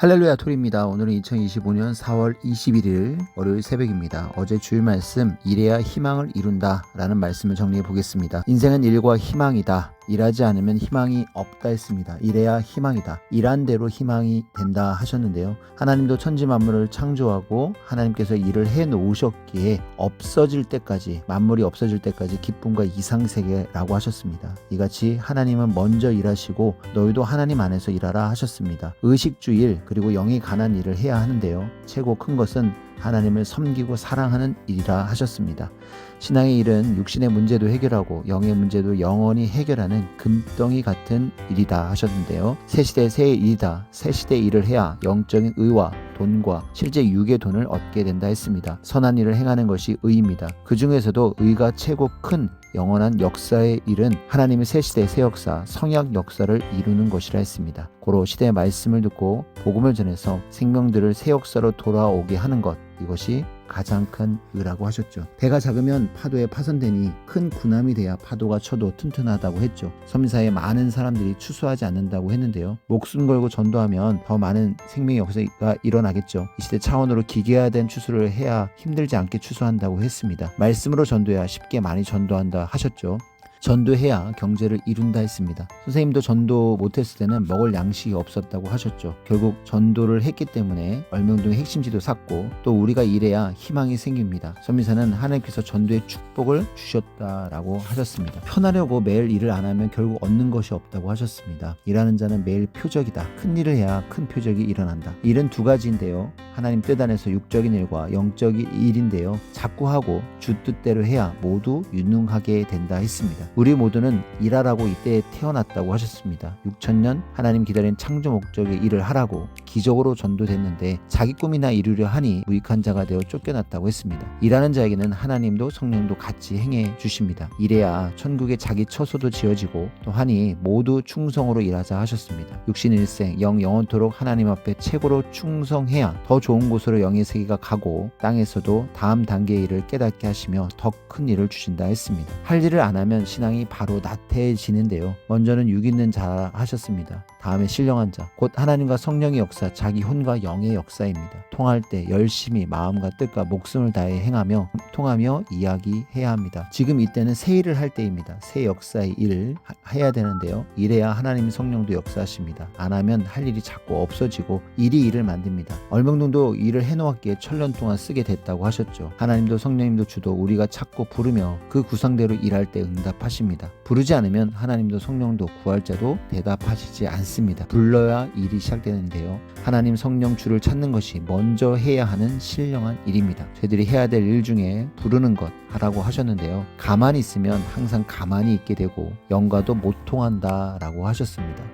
할렐루야 토리입니다. 오늘은 2025년 4월 21일 월요일 새벽입니다. 어제 주일 말씀 일해야 희망을 이룬다 라는 말씀을 정리해 보겠습니다. 인생은 일과 희망이다. 일하지 않으면 희망이 없다 했습니다. 일해야 희망이다. 일한 대로 희망이 된다 하셨는데요. 하나님도 천지 만물을 창조하고 하나님께서 일을 해 놓으셨기에 없어질 때까지, 만물이 없어질 때까지 기쁨과 이상세계라고 하셨습니다. 이같이 하나님은 먼저 일하시고 너희도 하나님 안에서 일하라 하셨습니다. 의식주일 그리고 영이 관한 일을 해야 하는데요. 최고 큰 것은 하나님을 섬기고 사랑하는 일이라 하셨습니다. 신앙의 일은 육신의 문제도 해결하고 영의 문제도 영원히 해결하는 금덩이 같은 일이다 하셨는데요. 새 시대 새 일이다. 새 시대 일을 해야 영적인 의와 돈과 실제 육의 돈을 얻게 된다 했습니다. 선한 일을 행하는 것이 의입니다. 그 중에서도 의가 최고 큰 영원한 역사의 일은 하나님의 새 시대 새 역사, 성약 역사를 이루는 것이라 했습니다. 고로 시대의 말씀을 듣고 복음을 전해서 생명들을 새 역사로 돌아오게 하는 것, 이것이 가장 큰 의라고 하셨죠. 배가 작으면 파도에 파손되니 큰 군함이 돼야 파도가 쳐도 튼튼하다고 했죠. 섬사에 많은 사람들이 추수하지 않는다고 했는데요. 목숨 걸고 전도하면 더 많은 생명의 역사가 일어나겠죠. 이 시대 차원으로 기계화된 추수를 해야 힘들지 않게 추수한다고 했습니다. 말씀으로 전도해야 쉽게 많이 전도한다 하셨죠. 전도해야 경제를 이룬다 했습니다. 선생님도 전도 못했을 때는 먹을 양식이 없었다고 하셨죠. 결국 전도를 했기 때문에 얼명동의 핵심지도 샀고 또 우리가 일해야 희망이 생깁니다. 선미사는 하나님께서 전도의 축복을 주셨다라고 하셨습니다. 편하려고 매일 일을 안 하면 결국 얻는 것이 없다고 하셨습니다. 일하는 자는 매일 표적이다. 큰 일을 해야 큰 표적이 일어난다. 일은 두 가지인데요. 하나님 뜻 안에서 육적인 일과 영적인 일인데요. 자꾸 하고 주 뜻대로 해야 모두 유능하게 된다 했습니다. 우리 모두는 일하라고 이때에 태어났다고 하셨습니다. 6천년 하나님 기다린 창조 목적의 일을 하라고 기적으로 전도됐는데 자기 꿈이나 이루려 하니 무익한 자가 되어 쫓겨났다고 했습니다. 일하는 자에게는 하나님도 성령도 같이 행해 주십니다. 이래야 천국에 자기 처소도 지어지고 또 하니 모두 충성으로 일하자 하셨습니다. 육신 일생 영원토록 하나님 앞에 최고로 충성해야 더 좋은 곳으로 영의 세계가 가고 땅에서도 다음 단계의 일을 깨닫게 하시며 더 큰 일을 주신다 했습니다. 할 일을 안 하면 신앙이 바로 나태해지는데요. 먼저는 육 있는 자 하셨습니다. 다음에 신령한 자, 곧 하나님과 성령의 역사, 자기 혼과 영의 역사입니다. 통할 때 열심히 마음과 뜻과 목숨을 다해 행하며 통하며 이야기해야 합니다. 지금 이때는 새 일을 할 때입니다. 새 역사의 일을 해야 되는데요. 이래야 하나님의 성령도 역사하십니다. 안 하면 할 일이 자꾸 없어지고 일이 일을 만듭니다. 얼명동도 일을 해놓았기에 천년 동안 쓰게 됐다고 하셨죠. 하나님도 성령님도 주도 우리가 찾고 부르며 그 구상대로 일할 때 응답하십니다. 부르지 않으면 하나님도 성령도 구할 자도 대답하시지 않습니다. 불러야 일이 시작되는데요. 하나님 성령 주를 찾는 것이 먼저 해야 하는 신령한 일입니다. 저희들이 해야 될 일 중에 부르는 것 하라고 하셨는데요. 가만히 있으면 항상 가만히 있게 되고 영과도 못 통한다 라고 하셨습니다.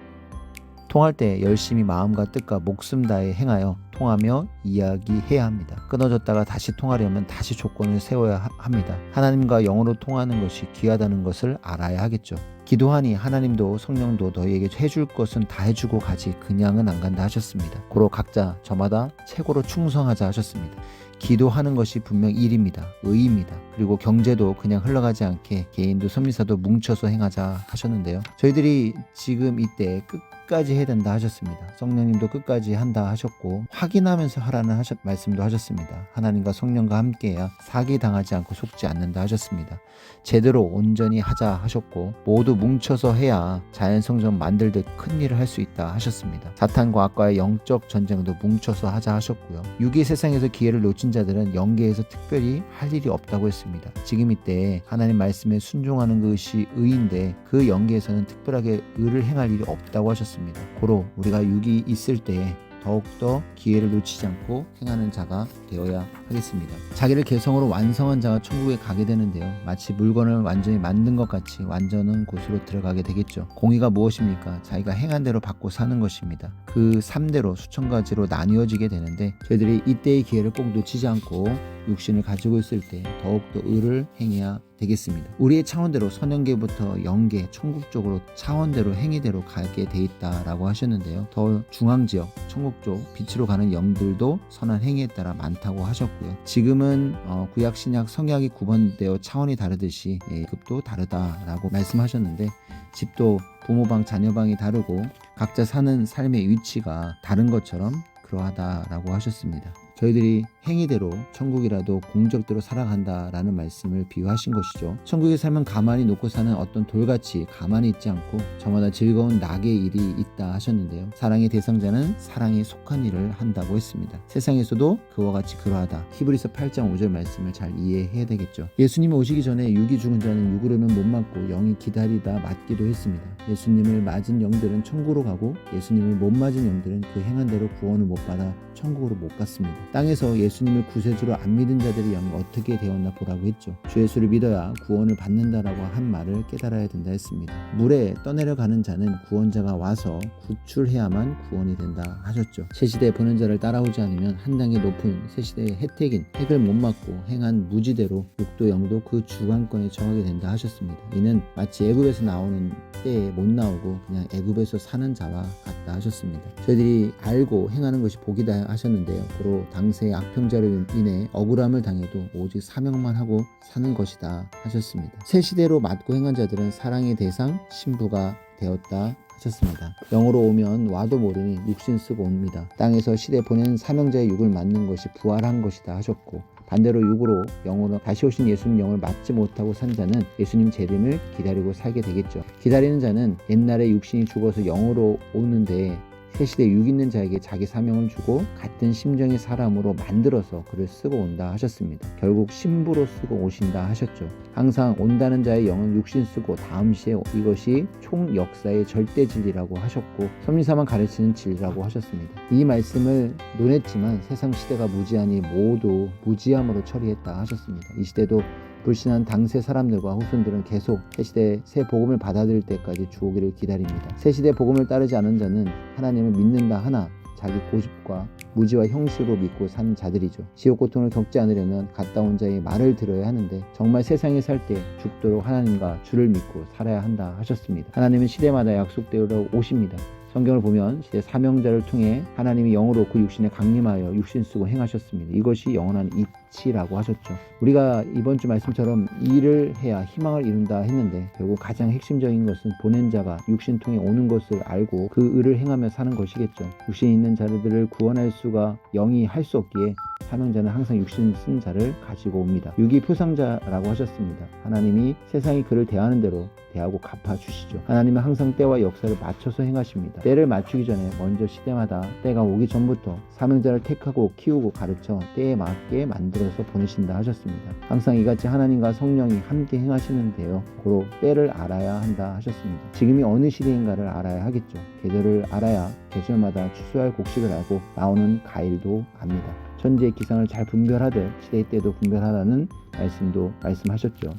통할 때 열심히 마음과 뜻과 목숨 다해 행하여 통하며 이야기해야 합니다. 끊어졌다가 다시 통하려면 다시 조건을 세워야 합니다. 하나님과 영으로 통하는 것이 귀하다는 것을 알아야 하겠죠. 기도하니 하나님도 성령도 너희에게 해줄 것은 다 해주고 가지 그냥은 안 간다 하셨습니다. 고로 각자 저마다 최고로 충성하자 하셨습니다. 기도하는 것이 분명 일입니다. 의입니다. 그리고 경제도 그냥 흘러가지 않게 개인도 선미사도 뭉쳐서 행하자 하셨는데요. 저희들이 지금 이때 끝까지 해야 된다 하셨습니다. 성령님도 끝까지 한다 하셨고 확인하면서 하라는 말씀도 하셨습니다. 하나님과 성령과 함께해야 사기당하지 않고 속지 않는다 하셨습니다. 제대로 온전히 하자 하셨고 모두 뭉쳐서 해야 자연성전 만들듯 큰 일을 할 수 있다 하셨습니다. 사탄과 악과의 영적 전쟁도 뭉쳐서 하자 하셨고요. 육의 세상에서 기회를 놓친 자들은 영계에서 특별히 할 일이 없다고 했습니다. 지금 이때 하나님 말씀에 순종하는 것이 의인데 그 영계에서는 특별하게 의를 행할 일이 없다고 하셨습니다. 고로 우리가 육이 있을 때 더욱더 기회를 놓치지 않고 행하는 자가 되어야 하겠습니다. 자기를 개성으로 완성한 자가 천국에 가게 되는데요. 마치 물건을 완전히 만든 것 같이 완전한 곳으로 들어가게 되겠죠. 공의가 무엇입니까? 자기가 행한 대로 받고 사는 것입니다. 그 3대로 수천 가지로 나뉘어지게 되는데 저희들이 이때의 기회를 꼭 놓치지 않고 육신을 가지고 있을 때 더욱더 의를 행해야 되겠습니다. 우리의 차원대로 선형계부터 영계, 천국 쪽으로 차원대로 행위대로 가게 돼 있다라고 하셨는데요. 더 중앙지역, 천국 쪽 빛으로 가는 영들도 선한 행위에 따라 많다고 하셨고요. 지금은 구약, 신약, 성약이 구분되어 차원이 다르듯이 급도 다르다라고 말씀하셨는데 집도 부모방, 자녀방이 다르고 각자 사는 삶의 위치가 다른 것처럼 그러하다라고 하셨습니다. 저희들이 행위대로 천국이라도 공적대로 살아간다라는 말씀을 비유하신 것이죠. 천국의 삶은 가만히 놓고 사는 어떤 돌같이 가만히 있지 않고 저마다 즐거운 낙의 일이 있다 하셨는데요. 사랑의 대상자는 사랑에 속한 일을 한다고 했습니다. 세상에서도 그와 같이 그러하다. 히브리서 8장 5절 말씀을 잘 이해해야 되겠죠. 예수님이 오시기 전에 육이 죽은 자는 육으로는 못 맞고 영이 기다리다 맞기도 했습니다. 예수님을 맞은 영들은 천국으로 가고 예수님을 못 맞은 영들은 그 행한 대로 구원을 못 받아 천국으로 못 갔습니다. 땅에서 예수님을 구세주로 안 믿은 자들의 영이 어떻게 되었나 보라고 했죠. 주 예수를 믿어야 구원을 받는다라고 한 말을 깨달아야 된다 했습니다. 물에 떠내려가는 자는 구원자가 와서 구출해야만 구원이 된다 하셨죠. 새시대에 보낸 자를 따라오지 않으면 한 단계 높은 새시대의 혜택인 핵을 못 맞고 행한 무지대로 육도 영도 그 주관권에 처하게 된다 하셨습니다. 이는 마치 애굽에서 나오는 때에 못 나오고 그냥 애굽에서 사는 자와 같다 하셨습니다. 저희들이 알고 행하는 것이 복이다 하셨는데요. 고로 당세의 악평자로 인해 억울함을 당해도 오직 사명만 하고 사는 것이다 하셨습니다. 새 시대로 맞고 행한 자들은 사랑의 대상 신부가 되었다 하셨습니다. 영으로 오면 와도 모르니 육신 쓰고 옵니다. 땅에서 시대 보낸 사명자의 육을 맞는 것이 부활한 것이다 하셨고 반대로 육으로 영으로 다시 오신 예수님 영을 맞지 못하고 산 자는 예수님 재림을 기다리고 살게 되겠죠. 기다리는 자는 옛날에 육신이 죽어서 영으로 오는데 새시대 육 있는 자에게 자기 사명을 주고 같은 심정의 사람으로 만들어서 그를 쓰고 온다 하셨습니다. 결국 신부로 쓰고 오신다 하셨죠. 항상 온다는 자의 영은 육신 쓰고 다음 시에 이것이 총 역사의 절대 진리라고 하셨고 섭리사만 가르치는 진리라고 하셨습니다. 이 말씀을 논했지만 세상 시대가 무지하니 모두 무지함으로 처리했다 하셨습니다. 이 시대도 불신한 당세 사람들과 후손들은 계속 새시대 새 복음을 받아들일 때까지 주오기를 기다립니다. 새시대 복음을 따르지 않은 자는 하나님을 믿는다 하나 자기 고집과 무지와 형식으로 믿고 사는 자들이죠. 지옥 고통을 겪지 않으려면 갔다 온 자의 말을 들어야 하는데 정말 세상에 살 때 죽도록 하나님과 주를 믿고 살아야 한다 하셨습니다. 하나님은 시대마다 약속대로 오십니다. 성경을 보면 시대 사명자를 통해 하나님이 영으로 그 육신에 강림하여 육신 쓰고 행하셨습니다. 이것이 영원한 이치라고 하셨죠. 우리가 이번 주 말씀처럼 일을 해야 희망을 이룬다 했는데 결국 가장 핵심적인 것은 보낸 자가 육신 통해 오는 것을 알고 그 의를 행하며 사는 것이겠죠. 육신 있는 자들을 구원할 수가 영이 할 수 없기에 사명자는 항상 육신 쓴 자를 가지고 옵니다. 육이 표상자라고 하셨습니다. 하나님이 세상이 그를 대하는 대로 대하고 갚아주시죠. 하나님은 항상 때와 역사를 맞춰서 행하십니다. 때를 맞추기 전에 먼저 시대마다 때가 오기 전부터 사명자를 택하고 키우고 가르쳐 때에 맞게 만들어서 보내신다 하셨습니다. 항상 이같이 하나님과 성령이 함께 행하시는데요. 고로 때를 알아야 한다 하셨습니다. 지금이 어느 시대인가를 알아야 하겠죠. 계절을 알아야 계절마다 추수할 곡식을 알고 나오는 과일도 압니다. 천지의 기상을 잘 분별하듯 시대의 때도 분별하라는 말씀도 말씀하셨죠.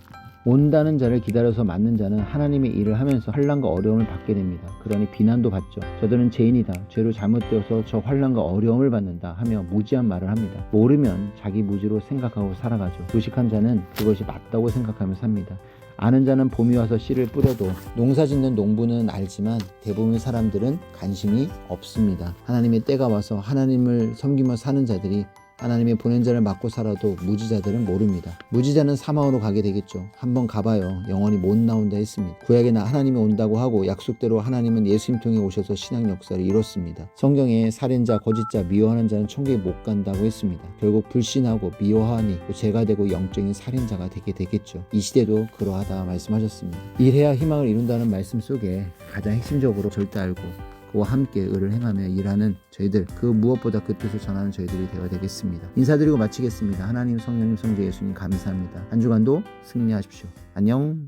온다는 자를 기다려서 맞는 자는 하나님의 일을 하면서 환난과 어려움을 받게 됩니다. 그러니 비난도 받죠. 저들은 죄인이다. 죄로 잘못되어서 저 환난과 어려움을 받는다 하며 무지한 말을 합니다. 모르면 자기 무지로 생각하고 살아가죠. 무식한 자는 그것이 맞다고 생각하며 삽니다. 아는 자는 봄이 와서 씨를 뿌려도 농사 짓는 농부는 알지만 대부분의 사람들은 관심이 없습니다. 하나님의 때가 와서 하나님을 섬기며 사는 자들이 하나님의 보낸 자를 맞고 살아도 무지자들은 모릅니다. 무지자는 사망으로 가게 되겠죠. 한번 가봐요. 영원히 못 나온다 했습니다. 구약에 하나님이 온다고 하고 약속대로 하나님은 예수님 통해 오셔서 신앙 역사를 이뤘습니다. 성경에 살인자, 거짓자, 미워하는 자는 천국에 못 간다고 했습니다. 결국 불신하고 미워하니 죄가 되고 영적인 살인자가 되게 되겠죠. 이 시대도 그러하다 말씀하셨습니다. 일해야 희망을 이룬다는 말씀 속에 가장 핵심적으로 절대 알고 그와 함께 의를 행하며 일하는 저희들, 그 무엇보다 그 뜻을 전하는 저희들이 되어야 되겠습니다. 인사드리고 마치겠습니다. 하나님, 성령님, 성자 예수님 감사합니다. 한 주간도 승리하십시오. 안녕.